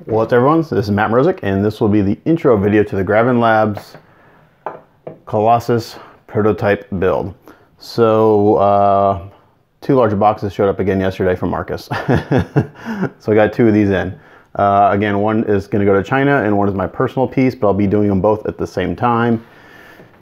What's up, everyone? So this is Matt Mrozik, and this will be the intro video to the Graven Labs Colosuss Prototype build. So, two large boxes showed up again yesterday from Marcus. So I got two of these in. Again, one is going to go to China, and one is my personal piece, but I'll be doing them both at the same time,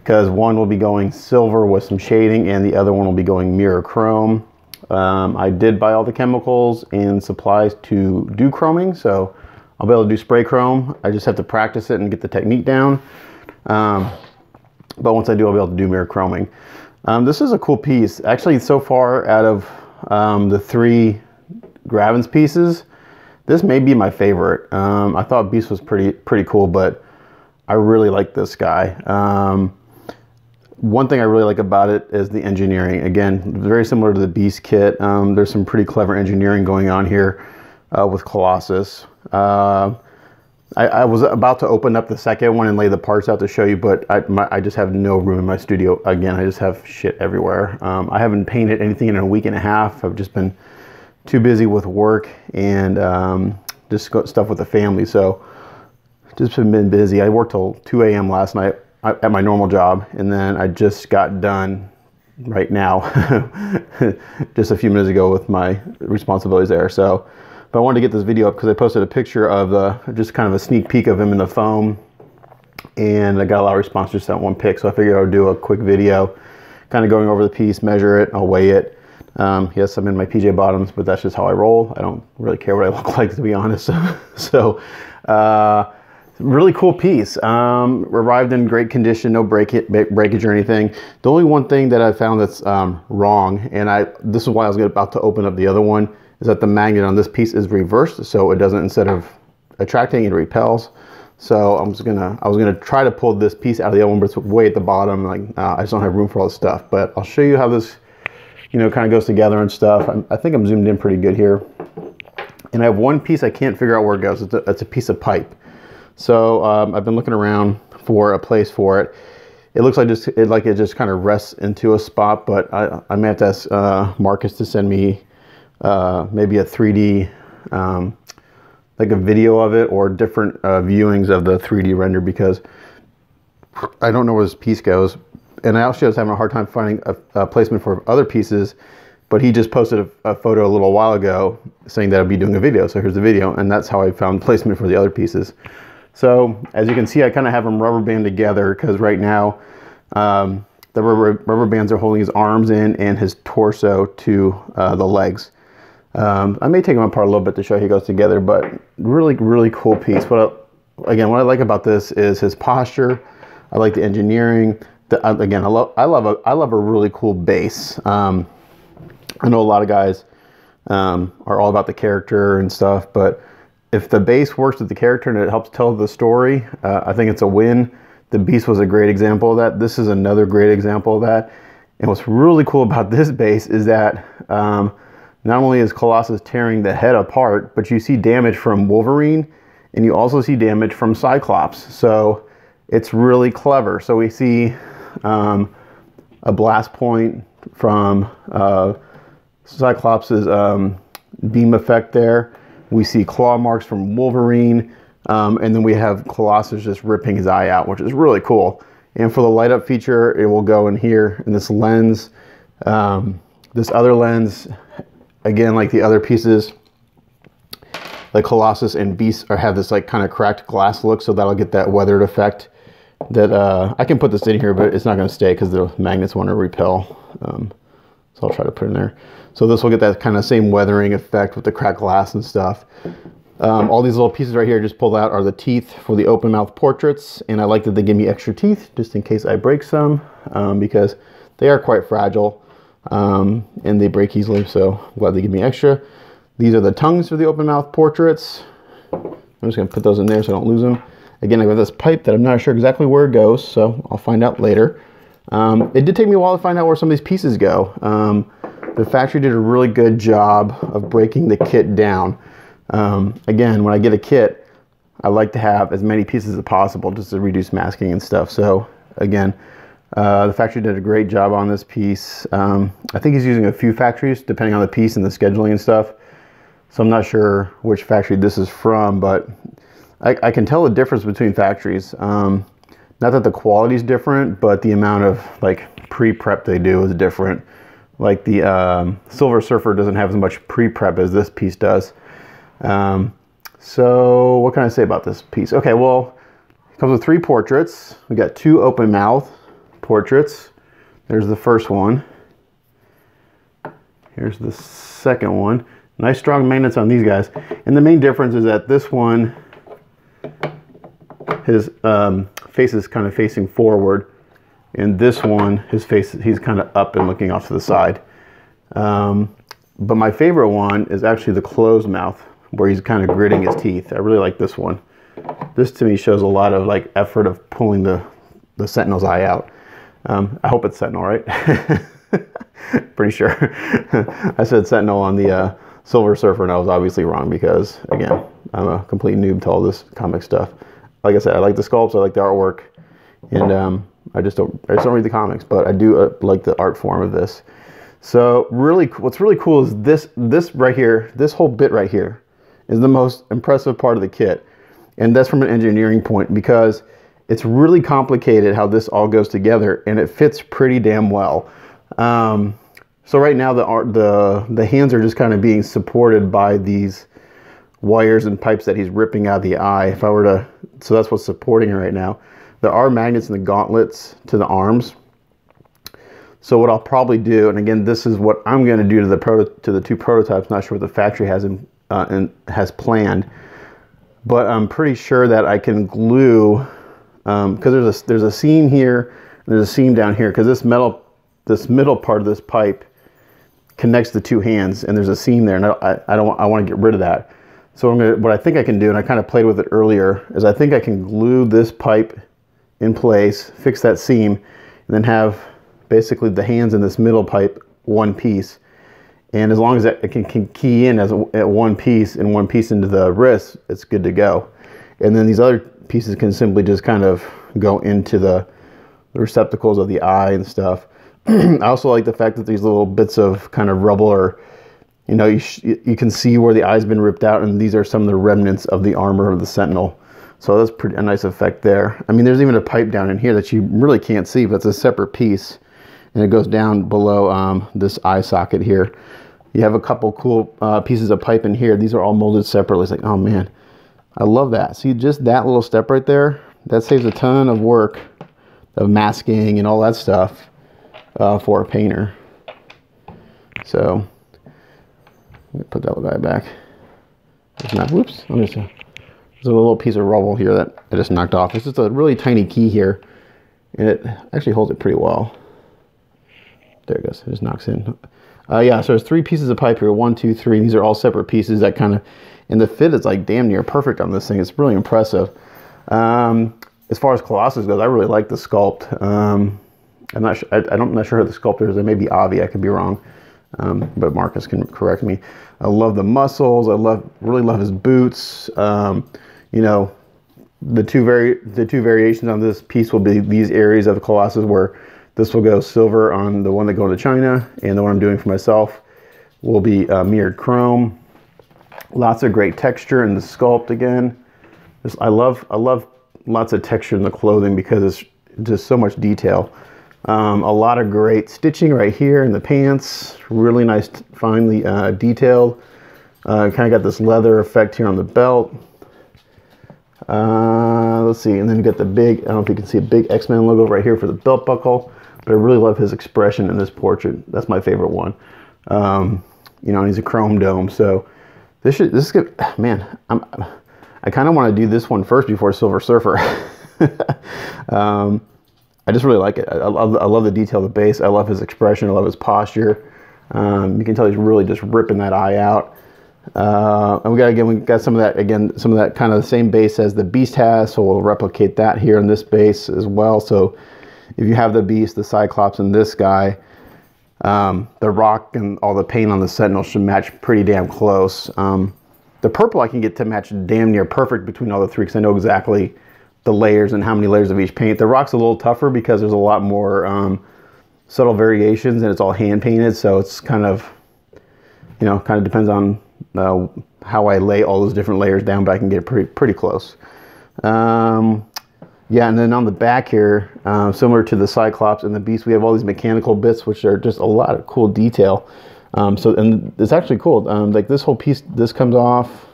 because one will be going silver with some shading, and the other one will be going mirror chrome. I did buy all the chemicals and supplies to do chroming, so I'll be able to do spray chrome. I just have to practice it and get the technique down. But once I do, I'll be able to do mirror chroming. This is a cool piece. Actually, so far out of the three Graven's pieces, this may be my favorite. I thought Beast was pretty cool, but I really like this guy. One thing I really like about it is the engineering. Again, very similar to the Beast kit. There's some pretty clever engineering going on here with Colossus. I was about to open up the second one and lay the parts out to show you, but I just have no room in my studio. Again, I just have shit everywhere. I haven't painted anything in a week and a half. I've just been too busy with work and just stuff with the family. So just been busy. I worked till 2 a.m. last night at my normal job, and then I just got done right now, just a few minutes ago with my responsibilities there. So, but I wanted to get this video up because I posted a picture of just kind of a sneak peek of him in the foam, and I got a lot of response just that one pic. So I figured I would do a quick video, kind of going over the piece, measure it, I'll weigh it. Yes, I'm in my PJ bottoms, but that's just how I roll. I don't really care what I look like, to be honest. So, really cool piece. Arrived in great condition, no breakage or anything. The only one thing that I found that's wrong, and this is why I was about to open up the other one, is that the magnet on this piece is reversed, so it doesn't, instead of attracting, it repels. So I was gonna try to pull this piece out of the other one, but it's way at the bottom. Like, I just don't have room for all this stuff. But I'll show you how this, kind of goes together and stuff. I think I'm zoomed in pretty good here. And I have one piece I can't figure out where it goes. It's a piece of pipe. So I've been looking around for a place for it. It looks like it just kind of rests into a spot, but I may have to ask Marcus to send me maybe a 3D, like a video of it, or different viewings of the 3D render, because I don't know where this piece goes. And I also was having a hard time finding a placement for other pieces, but he just posted a photo a little while ago saying that I'd be doing a video. So here's the video, and that's how I found placement for the other pieces. So as you can see, I kind of have them rubber band together, because right now the rubber bands are holding his arms in and his torso to the legs. I may take them apart a little bit to show how he goes together, but really cool piece. Again, what I like about this is his posture. I like the engineering. Again, I love a really cool base. I know a lot of guys are all about the character and stuff, but if the base works with the character and it helps tell the story, I think it's a win. The Beast was a great example of that. This is another great example of that. And what's really cool about this base is that not only is Colossus tearing the head apart, but you see damage from Wolverine, and you also see damage from Cyclops. So it's really clever. So we see a blast point from Cyclops's beam effect there. We see claw marks from Wolverine, and then we have Colossus just ripping his eye out, which is really cool. And for the light up feature, it will go in here in this lens. This other lens, again, like the other pieces, like Colossus and Beast have this like kind of cracked glass look, so that'll get that weathered effect. That I can put this in here, but it's not going to stay because the magnets want to repel. So I'll try to put it in there. So this will get that kind of same weathering effect with the cracked glass and stuff. All these little pieces right here just pulled out are the teeth for the open mouth portraits, and I like that they give me extra teeth just in case I break some, because they are quite fragile and they break easily, so I'm glad they give me extra. These are the tongues for the open mouth portraits. I'm just going to put those in there so I don't lose them. Again, I got this pipe that I'm not sure exactly where it goes, so I'll find out later. It did take me a while to find out where some of these pieces go. The factory did a really good job of breaking the kit down. Again, when I get a kit, I like to have as many pieces as possible just to reduce masking and stuff. So again, the factory did a great job on this piece. I think he's using a few factories depending on the piece and the scheduling and stuff. So I'm not sure which factory this is from, but I can tell the difference between factories. Not that the quality is different, but the amount of like pre-prep they do is different. Like the Silver Surfer doesn't have as much pre-prep as this piece does. So what can I say about this piece? Okay, well, it comes with 3 portraits. We got 2 open mouth portraits. There's the first one. Here's the second one. Nice strong magnets on these guys. And the main difference is that this one, his face is kind of facing forward. And this one, his face, he's kind of up and looking off to the side. But my favorite one is actually the closed mouth, where he's kind of gritting his teeth. I really like this one. This to me shows a lot of like effort of pulling the Sentinel's eye out. I hope it's Sentinel, right? Pretty sure. I said Sentinel on the Silver Surfer, and I was obviously wrong because, again, I'm a complete noob to all this comic stuff. Like I said, I like the sculpts, I like the artwork, and I just don't read the comics, but I do like the art form of this. So really, what's really cool is this right here, this whole bit right here is the most impressive part of the kit. And that's from an engineering point, because it's really complicated how this all goes together, and it fits pretty damn well. So right now the hands are just kind of being supported by these wires and pipes that he's ripping out of the eye. If I were to, so that's what's supporting it right now. There are magnets in the gauntlets to the arms. So what I'll probably do, and again, this is what I'm going to do to the 2 prototypes. Not sure what the factory has planned, but I'm pretty sure that I can glue, because there's a seam here and there's a seam down here, because this middle part of this pipe connects the 2 hands, and there's a seam there, and I want to get rid of that. So what I think I can do, and I kind of played with it earlier, is I think I can glue this pipe in place, fix that seam, and then have basically the hands in this middle pipe one piece. And as long as it can key in at one piece and one piece into the wrist, it's good to go. And then these other pieces can simply just kind of go into the receptacles of the eye and stuff. I also like the fact that these little bits of kind of rubble are, you know, you can see where the eye's been ripped out, and these are some of the remnants of the armor of the Sentinel. So that's a nice effect there. I mean, there's even a pipe down in here that you really can't see, but it's a separate piece, and it goes down below this eye socket here. You have a couple cool pieces of pipe in here. These are all molded separately. It's like, oh man, I love that. See, just that little step right there, that saves a ton of work of masking and all that stuff for a painter. So let me put that guy back. Whoops, there's a little piece of rubble here that I just knocked off. It's just a really tiny key here, and it actually holds it pretty well. There it goes. It just knocks in. Yeah, so there's 3 pieces of pipe here. 1, 2, 3. These are all separate pieces that kind of, and the fit is like damn near perfect on this thing. It's really impressive. As far as Colossus goes, I really like the sculpt. I'm not sure. I'm not sure who the sculptor is. It may be Avi. I could be wrong, but Marcus can correct me. I love the muscles. I really love his boots. You know, the two variations on this piece will be these areas of the Colossus where this will go silver on the one that go into China, and the one I'm doing for myself will be mirrored chrome. Lots of great texture in the sculpt again. I love lots of texture in the clothing because it's just so much detail. A lot of great stitching right here in the pants. Really nice, finely detailed. Kind of got this leather effect here on the belt. Let's see, and then you got the big, I don't know if you can see a big X-Men logo right here for the belt buckle. But I really love his expression in this portrait. That's my favorite one. You know, and he's a chrome dome. So this is good. Man, I kind of want to do this one first before Silver Surfer. I just really like it. I love the detail of the base. I love his expression. I love his posture. You can tell he's really just ripping that eye out. And we got some of that kind of the same base as the Beast has. So we'll replicate that here in this base as well. So if you have the Beast, the Cyclops, and this guy, the rock and all the paint on the Sentinel should match pretty damn close. The purple I can get to match damn near perfect between all the 3 because I know exactly the layers and how many layers of each paint. The rock's a little tougher because there's a lot more subtle variations and it's all hand painted, so it's kind of, you know, kind of depends on how I lay all those different layers down, but I can get pretty close. Yeah, and then on the back here, similar to the Cyclops and the Beast, we have all these mechanical bits, which are just a lot of cool detail. And it's actually cool. Like this whole piece, this comes off,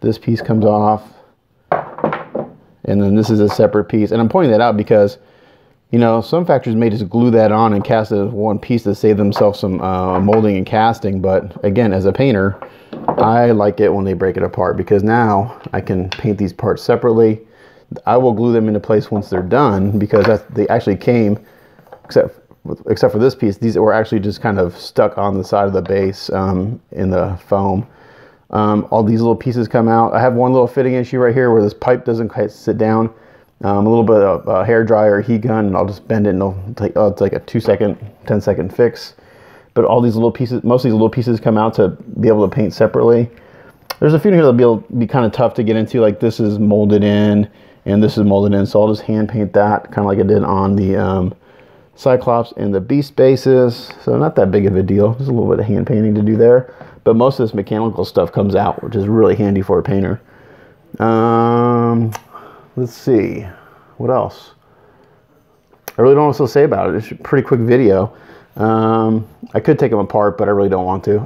this piece comes off, and then this is a separate piece. And I'm pointing that out because, you know, some factories may just glue that on and cast it as one piece to save themselves some molding and casting. But again, as a painter, I like it when they break it apart, because now I can paint these parts separately. I will glue them into place once they're done, because they actually came, except for this piece, these were actually just kind of stuck on the side of the base in the foam. All these little pieces come out. I have one little fitting issue right here where this pipe doesn't quite sit down. A little bit of a hair dryer, heat gun, and I'll just bend it, and it'll take, it's like a 2-second, 10-second fix. But all these little pieces, most of these little pieces come out to be able to paint separately. There's a few here that'll be kind of tough to get into, like this is molded in, and this is molded in, so I'll just hand paint that, kind of like I did on the Cyclops and the Beast bases. So not that big of a deal, just a little bit of hand painting to do there. But most of this mechanical stuff comes out, which is really handy for a painter. Let's see, what else? I really don't know what to say about it. It's a pretty quick video. I could take them apart, but I really don't want to.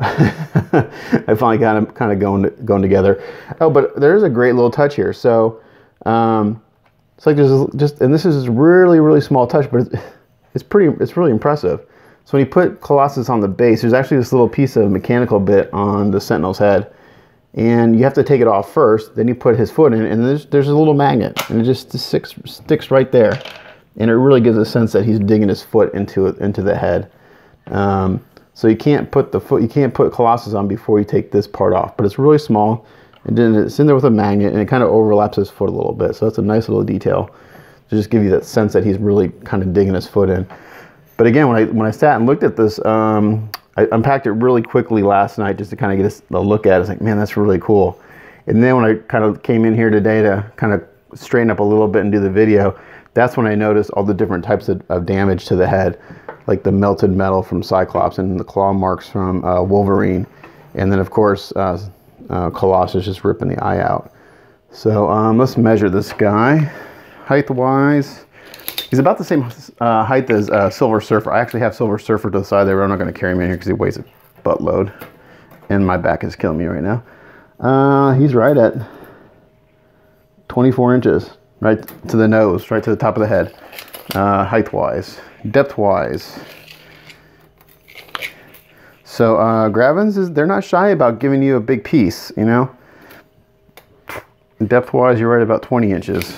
I finally got them kind of going together. Oh, but there's a great little touch here. So it's like there's just, and this is really small touch, but it's really impressive. So when you put Colossus on the base, there's actually this little piece of mechanical bit on the Sentinel's head, and you have to take it off first. Then you put his foot in, and there's a little magnet, and it just sticks right there, and it really gives a sense that he's digging his foot into the head. So you can't put Colossus on before you take this part off, but it's really small, and then it's in there with a magnet, and it kind of overlaps his foot a little bit. So that's a nice little detail to just give you that sense that he's really kind of digging his foot in. But again, when I sat and looked at this, I unpacked it really quickly last night just to kind of get a look at it. It's like, man, that's really cool. And then when I kind of came in here today to kind of straighten up a little bit and do the video, that's when I noticed all the different types of damage to the head, like the melted metal from Cyclops and the claw marks from Wolverine. And then, of course, Colossus just ripping the eye out. So let's measure this guy. Height-wise, he's about the same height as Silver Surfer. I actually have Silver Surfer to the side there, but I'm not going to carry him in here because he weighs a buttload. And my back is killing me right now. He's right at 24 inches, right to the nose, right to the top of the head, height-wise. Depth-wise. So Gravens, they're not shy about giving you a big piece, you know. Depth-wise, you're right about 20 inches.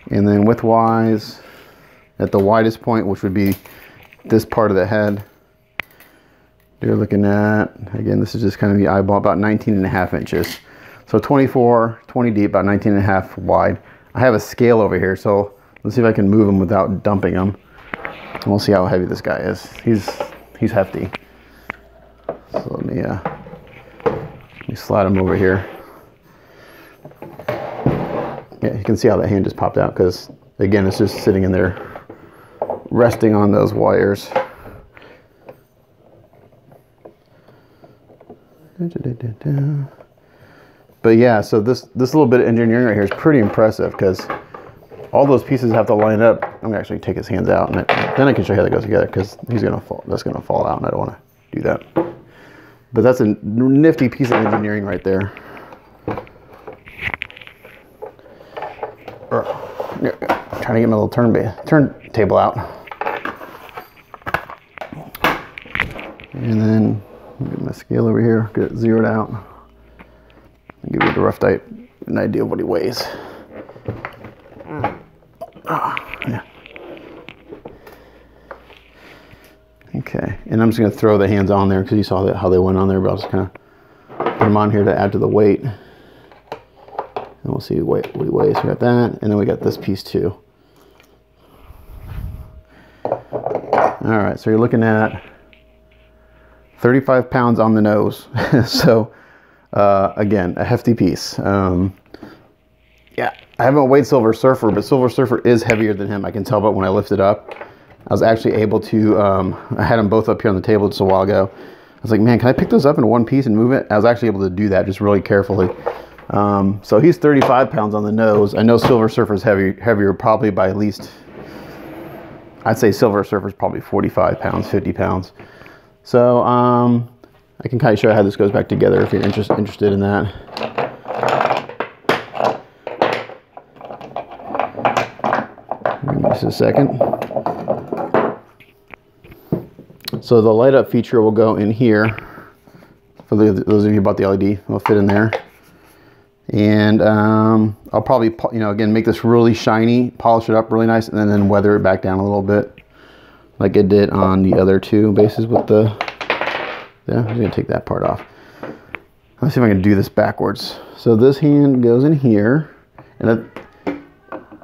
And then width-wise, at the widest point, which would be this part of the head, you're looking at, again, this is just kind of the eyeball, about 19.5 inches. So 20 deep, about 19.5 wide. I have a scale over here, so let's see if I can move him without dumping him. And we'll see how heavy this guy is. He's hefty. So let me slide him over here. Yeah, you can see how that hand just popped out because, again, it's just sitting in there, resting on those wires. But yeah, so this little bit of engineering right here is pretty impressive because all those pieces have to line up. I'm gonna actually take his hands out, and then I can show you how that goes together because he's gonna fall. That's gonna fall out, and I don't want to do that. But that's a nifty piece of engineering right there. Trying to get my little turntable out. And then get my scale over here, get it zeroed out. I'll give you the rough an idea of what he weighs. Yeah. Okay, and I'm just going to throw the hands on there because you saw how they went on there, but I'll just kind of put them on here to add to the weight. And we'll see what he weighs. We got that, and then we got this piece too. All right, so you're looking at 35 pounds on the nose. So again, a hefty piece. Yeah, I haven't weighed Silver Surfer, but Silver Surfer is heavier than him. I can tell by when I lift it up. I was actually able to, I had them both up here on the table just a while ago. was like, man, can I pick those up in one piece and move it? I was actually able to do that just really carefully. So he's 35 pounds on the nose. I know Silver Surfer's heavier probably by at least, I'd say Silver Surfer's probably 45 pounds, 50 pounds. So I can kind of show you how this goes back together if you're interested in that. Give me just a second. So the light up feature will go in here. For those of you who bought the LED, it'll fit in there. And I'll probably, you know, again, make this really shiny, polish it up really nice, and then weather it back down a little bit, like it did on the other two bases with the, yeah, I'm gonna take that part off. Let's see if I can do this backwards. So this hand goes in here, and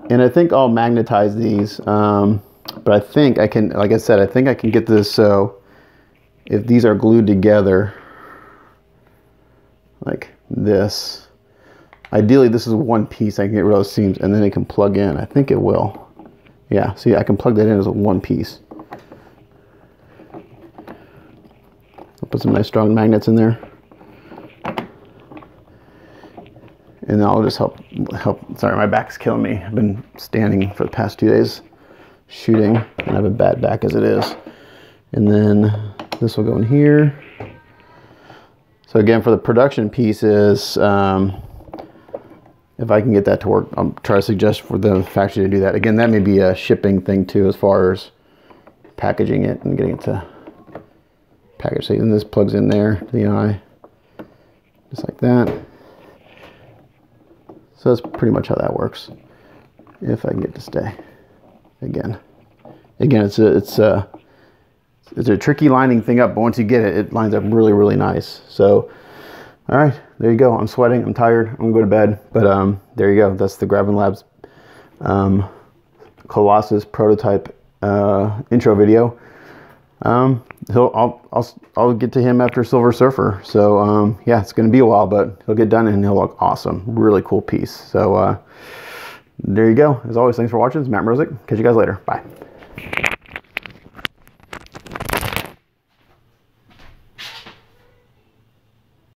I think I'll magnetize these, but I think I can, like I said, I think I can get this so if these are glued together like this, ideally this is one piece, I can get rid of those seams and then it can plug in. I think it will. Yeah, see, I can plug that in as a one piece. I'll put some nice strong magnets in there. And I'll just help, sorry, my back's killing me. I've been standing for the past 2 days shooting, and I have a bad back as it is. And then this will go in here. So again, for the production pieces, if I can get that to work, I'll try to suggest for the factory to do that. Again, that may be a shipping thing too, as far as packaging it and getting it to package. So then this plugs in there to the eye, just like that. So that's pretty much how that works. If I can get to stay. Again, it's a tricky lining thing up, but once you get it, it lines up really, really nice. So, all right, there you go. I'm sweating. I'm tired. I'm gonna go to bed. But there you go. That's the Graven Labs Colossus prototype intro video. I'll get to him after Silver Surfer. So yeah, it's gonna be a while, but he'll get done and he'll look awesome. Really cool piece. So there you go. As always, thanks for watching. It's Matt Mrozek. Catch you guys later. Bye.